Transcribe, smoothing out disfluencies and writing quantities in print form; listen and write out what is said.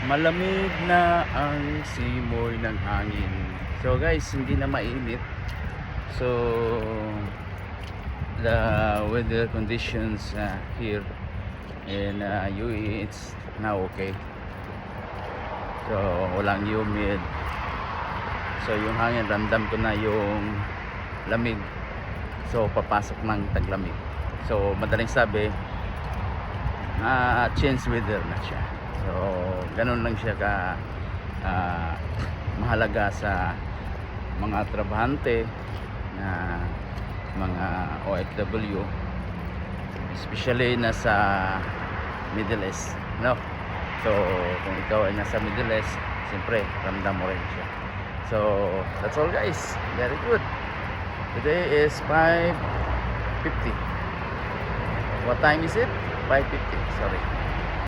Malamig na ang simoy ng hangin. So guys, hindi na mainit. So the weather conditions here in UAE, it's now okay. So walang humid. So yung hangin, ramdam ko na yung lamig. So papasok ng taglamig. So madaling sabi, change weather na siya. So ganun lang siya ka mahalaga sa mga trabahante na mga OFW, especially nasa Middle East, no? So kung ikaw ay nasa Middle East, siyempre ramdam mo rin siya. So that's all guys, very good. Today is 5:50. What time is it? 5:50, sorry.